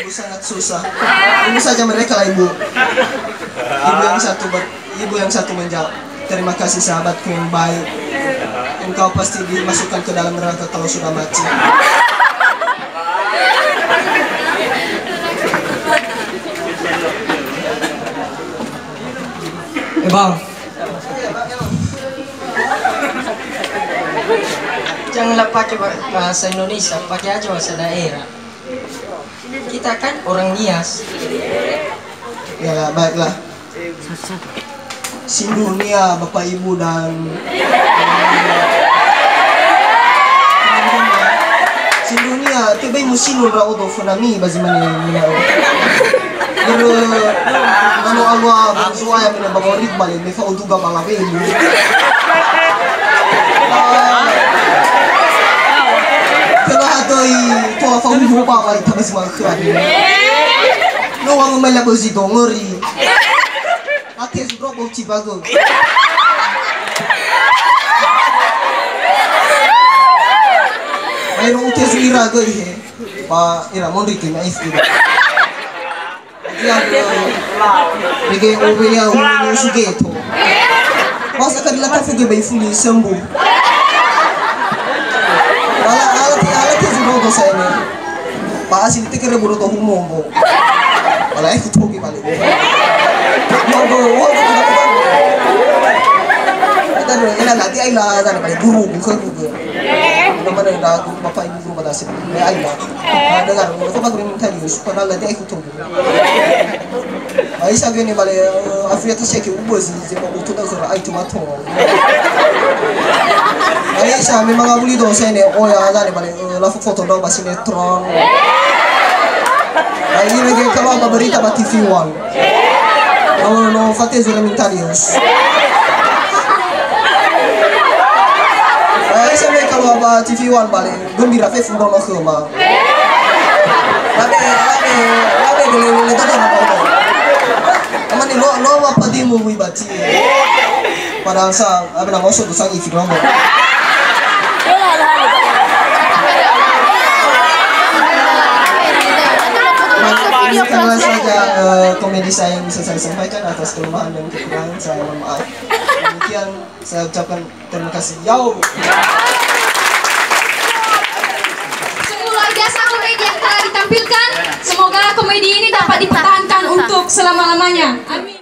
Ibu sangat susah. Ini saja mereka lah ibu. Ibu yang satu menjawab. Terima kasih sahabatku yang baik. Engkau pasti dimasukkan ke dalam neraka kalau sudah mati. Bang, janganlah pakai bahasa Indonesia, pakai aja bahasa daerah. Kita kan orang Nias. Ya baiklah. Sindunia Bapak Ibu dan Sindunia tiba musinul raudo funami bazimani minau. Ano agwa bersuaya mina bagorit balik me fa utuga malabe ibu. Kalau hatoi to fa ubu pa pa tabas mangkran. No wang may labo si dongori. Ate su drop ci bago. Mayroong ute su ira go ihe. Pa ira monri ki na istida. Bigay uwi niya uwi si Geto. Masa kanila tafugi ba ifuli sembu. Alati zurodo sa ene. Paasi dite kere burodo humombo. Wala ay kutogi balik. Wago kita dulu ina lati ay la dan balik guru bukan guru. Naman ay dago bapak ibu guru batasin. Ay la. Dengar ko pag minta yus para lati ay kutogi. Ay sabi ni bale Afrika seki ubozi zema utuda zora ay tumato. Ay sa may mga bulido sa ene oya dali bale la foto daw ba sinetron. Ay nilagay ka ba babarita ba TV1? No fate zora mintarios. Ay sa may kalwa ba TV1 bale gembira fe fundo no khuma. Labe dele to na ba. Amani lo mapadi mo wibati. Parang sa abi na moso dosang ifigrongo. Itulah saja komedi saya yang bisa saya sampaikan atas kelemahan dan kekurangan saya, mohon maaf. Demikian saya ucapkan terima kasih. Yo. Sungguh luar biasa komedi yang telah ditampilkan. Semoga komedi ini dapat dipertahankan untuk selama-lamanya. Amin.